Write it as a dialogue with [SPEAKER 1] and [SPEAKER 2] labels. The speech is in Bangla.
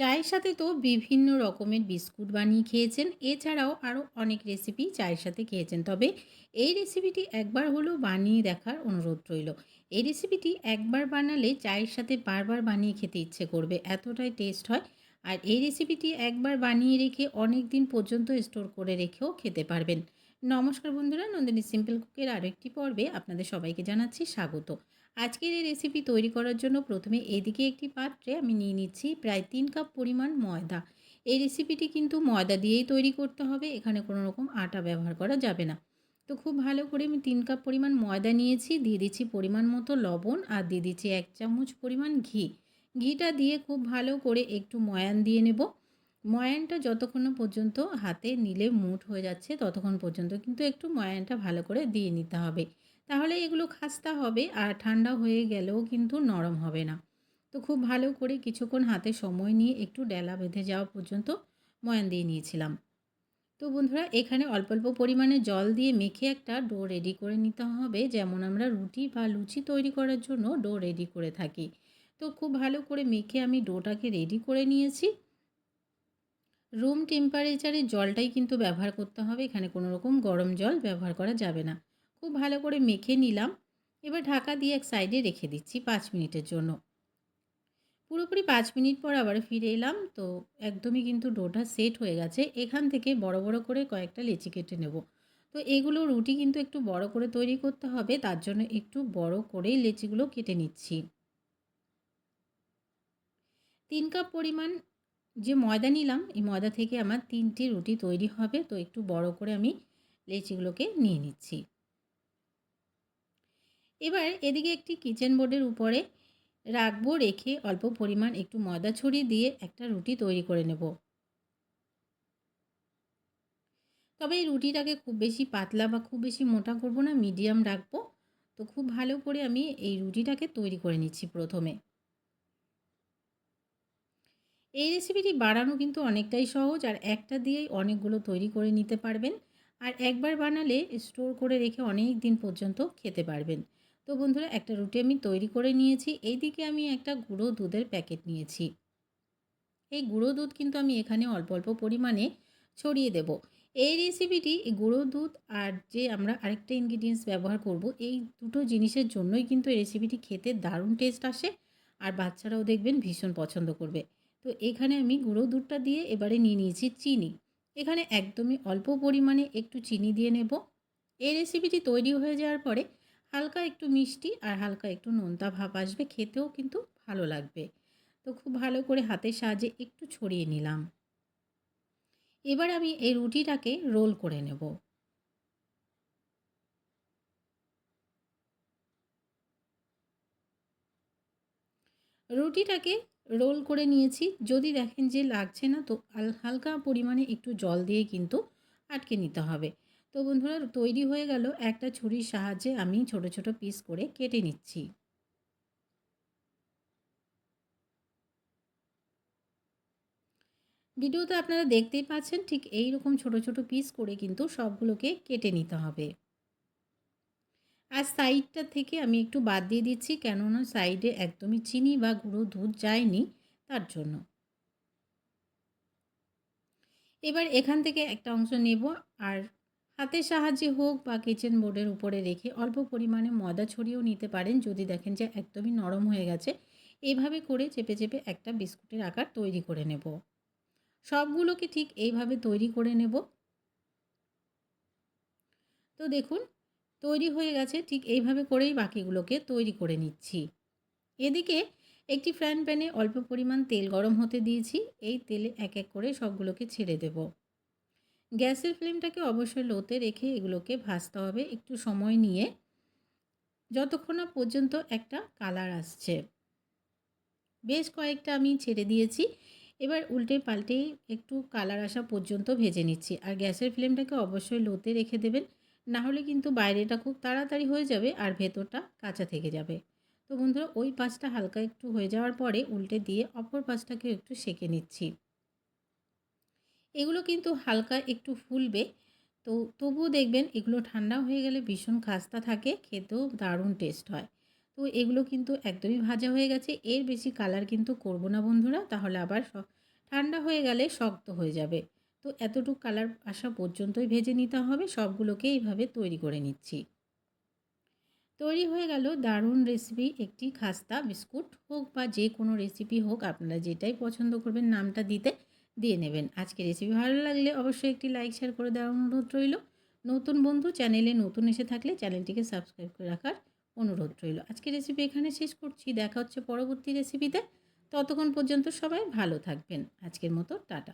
[SPEAKER 1] চায়ের সাথে তো বিভিন্ন রকমের বিস্কুট বানিয়ে খেয়েছেন। এছাড়াও আরও অনেক রেসিপি চায়ের সাথে খেয়েছেন। তবে এই রেসিপিটি একবার হলেও বানিয়ে দেখার অনুরোধ রইল। এই রেসিপিটি একবার বানালে চায়ের সাথে বারবার বানিয়ে খেতে ইচ্ছে করবে, এতটাই টেস্ট হয়। আর এই রেসিপিটি একবার বানিয়ে রেখে অনেক দিন পর্যন্ত স্টোর করে রেখেও খেতে পারবেন। নমস্কার বন্ধুরা, নন্দিনী সিম্পল কুকের আরও একটি পর্বে আপনাদের সবাইকে জানাচ্ছি স্বাগত। আজকের এই রেসিপি তৈরি করার জন্য প্রথমে এদিকে একটি পাত্রে আমি নিয়ে নিচ্ছি প্রায় 3 কাপ পরিমাণ ময়দা। এই রেসিপিটি কিন্তু ময়দা দিয়েই তৈরি করতে হবে, এখানে কোনো রকম আটা ব্যবহার করা যাবে না। তো খুব ভালো করে আমি 3 কাপ পরিমাণ ময়দা নিয়েছি, দিয়ে দিচ্ছি পরিমাণ মতো লবণ আর দিয়ে দিচ্ছি 1 চামচ পরিমাণ ঘি। ঘিটা দিয়ে খুব ভালো করে একটু ময়ান দিয়ে নেব। ময়ানটা যতক্ষণ না পর্যন্ত হাতে নিলে মুঠ হয়ে যাচ্ছে ততক্ষণ পর্যন্ত কিন্তু একটু ময়ানটা ভালো করে দিয়ে নিতে হবে। তাহলে এগুলো খাস্তা হবে আর ঠান্ডা হয়ে গেলেও কিন্তু নরম হবে না। তো খুব ভালো করে কিছুক্ষণ হাতে সময় নিয়ে একটু ডেলা বেঁধে যাওয়া পর্যন্ত ময়ান দিয়ে নিয়েছিলাম। তো বন্ধুরা, এখানে অল্প অল্প পরিমাণে জল দিয়ে মেখে একটা ডো রেডি করে নিতে হবে, যেমন আমরা রুটি বা লুচি তৈরি করার জন্য ডো রেডি করে থাকি। তো খুব ভালো করে মেখে আমি ডোটাকে রেডি করে নিয়েছি। রুম টেম্পারেচারে জলটাই কিন্তু ব্যবহার করতে হবে, এখানে কোনো রকম গরম জল ব্যবহার করা যাবে না। খুব ভালো করে মেখে নিলাম। এবার ঢাকা দিয়ে এক সাইডে রেখে দিচ্ছি 5 মিনিটের জন্য। পুরোপুরি 5 মিনিট পর আবার ফিরে এলাম। তো একদমই কিন্তু ডোটা সেট হয়ে গেছে। এখান থেকে বড় বড় করে কয়েকটা লেচি কেটে নেব। তো এগুলো রুটি কিন্তু একটু বড় করে তৈরি করতে হবে, তার জন্য একটু বড় করেই লেচিগুলো কেটে নিচ্ছি। 3 কাপ পরিমাণ যে ময়দা নিলাম, এই ময়দা থেকে আমার 3টে রুটি তৈরি হবে। তো একটু বড় করে আমি লেচিগুলোকে নিয়ে নিচ্ছি। এবার এদিকে একটি কিচেন বোর্ডের উপরে রাখবো, রেখে অল্প পরিমাণ একটু ময়দা ছড়িয়ে দিয়ে একটা রুটি তৈরি করে নেব। তবে এই রুটিটাকে খুব বেশি পাতলা বা খুব বেশি মোটা করব না, মিডিয়াম রাখবো। তো খুব ভালো করে আমি এই রুটিটাকে তৈরি করে নিচ্ছি প্রথমে। এই রেসিপিটি বানানো কিন্তু অনেকটাই সহজ, আর একটা দিয়েই অনেকগুলো তৈরি করে নিতে পারবেন। আর একবার বানালে স্টোর করে রেখে অনেক দিন পর্যন্ত খেতে পারবেন। তো বন্ধুরা, একটা রুটি আমি তৈরি করে নিয়েছি। এইদিকে আমি একটা গুঁড়ো দুধের প্যাকেট নিয়েছি। এই গুঁড়ো দুধ কিন্তু আমি এখানে অল্প অল্প পরিমাণে ছড়িয়ে দেব। এই রেসিপিটি এই গুঁড়ো দুধ আর যে আমরা আরেকটা ইনগ্রিডিয়েন্টস ব্যবহার করব, এই দুটো জিনিসের জন্যই কিন্তু এই রেসিপিটি খেতে দারুণ টেস্ট আসে। আর বাচ্চারাও দেখবেন ভীষণ পছন্দ করবে। তো এখানে আমি গুঁড়ো দুধটা দিয়ে এবারে নিয়ে নিয়েছি চিনি। এখানে একদমই অল্প পরিমাণে একটু চিনি দিয়ে নেব। এই রেসিপিটি তৈরি হয়ে যাওয়ার পরে হালকা একটু মিষ্টি আর হালকা একটু নোনতা ভাব আসবে, খেতেও কিন্তু ভালো লাগবে। তো খুব ভালো করে হাতের সাহায্যে একটু ছড়িয়ে নিলাম। এবার আমি এই রুটিটাকে রোল করে নেব। রুটিটাকে রোল করে নিয়েছি। যদি দেখেন যে লাগছে না, তো হালকা পরিমাণে একটু জল দিয়ে কিন্তু আটকে নিতে হবে। তো বন্ধুরা, তৈরি হয়ে গেল। একটা ছুরির সাহায্যে আমি ছোট ছোট পিস করে কেটে নিচ্ছি। ভিডিওতে আপনারা দেখতেই পাচ্ছেন, ঠিক এই রকম ছোট ছোট পিস করে কিন্তু সবগুলোকে কেটে নিতে হবে। আর সাইডটা থেকে আমি একটু বাদ দিয়ে দিচ্ছি, কেননা সাইডে একদমই চিনি বা গুঁড়ো দুধ যায়নি, তার জন্য। এবার এখান থেকে একটা অংশ নেব, আর হাতের সাহায্যে হোক বা কিচেন বোর্ডের উপরে রেখে অল্প পরিমাণে ময়দা ছড়িয়েও নিতে পারেন, যদি দেখেন যে একদমই নরম হয়ে গেছে। এইভাবে করে চেপে চেপে একটা বিস্কুটের আকার তৈরি করে নেব। সবগুলোকে ঠিক এইভাবে তৈরি করে নেব। তো দেখুন, তৈরি হয়ে গেছে। ঠিক এইভাবে করেই বাকিগুলোকে তৈরি করে নিচ্ছি। এদিকে একটি ফ্রাইং প্যানে অল্প পরিমাণ তেল গরম হতে দিয়েছি। এই তেলে এক এক করে সবগুলোকে ছেড়ে দেব। গ্যাসের ফ্লেমটাকে অবশ্যই লোতে রেখে এগুলোকে ভাজতে হবে একটু সময় নিয়ে, যতক্ষণ না পর্যন্ত একটা কালার আসছে। বেশ কয়েকটা আমি ছেড়ে দিয়েছি। এবার উল্টে পাল্টে একটু কালার আসা পর্যন্ত ভেজে নিচ্ছি। আর গ্যাসের ফ্লেমটাকে অবশ্যই লোতে রেখে দেবেন, না হলে কিন্তু বাইরেটা খুব তাড়াতাড়ি হয়ে যাবে আর ভেতরটা কাঁচা থেকে যাবে। তো বন্ধুরা, ওই পাশটা হালকা একটু হয়ে যাওয়ার পরে উল্টে দিয়ে অপর পাশটাকেও একটু সেঁকে নিচ্ছি। এগুলো কিন্তু হালকা একটু ফুলবে। তো তবুও দেখবেন এগুলো ঠান্ডা হয়ে গেলে ভীষণ খাস্তা থাকে, খেতেও দারুণ টেস্ট হয়। তো এগুলো কিন্তু একদমই ভাজা হয়ে গেছে। এর বেশি কালার কিন্তু করব না বন্ধুরা, তাহলে আবার ঠান্ডা হয়ে গেলে শক্ত হয়ে যাবে। তো এতটুকু কালার আসা পর্যন্তই ভেজে নিতে হবে। সবগুলোকে এইভাবে তৈরি করে নিচ্ছি। তৈরি হয়ে গেল দারুণ রেসিপি একটি খাস্তা বিস্কুট। হোক বা যে কোনো রেসিপি হোক, আপনারা যেটাই পছন্দ করবেন নামটা দিয়ে নেবেন। আজকে রেসিপি ভালো লাগলে অবশ্যই একটি লাইক শেয়ার করে দেওয়ার অনুরোধ রইল। নতুন বন্ধু চ্যানেলে নতুন এসে থাকলে চ্যানেলটিকে সাবস্ক্রাইব করে রাখার অনুরোধ রইল। আজকে রেসিপি এখানে শেষ করছি। দেখা হচ্ছে পরবর্তী রেসিপিতে। ততক্ষণ পর্যন্ত সবাই ভালো থাকবেন। আজকের মতো টাটা।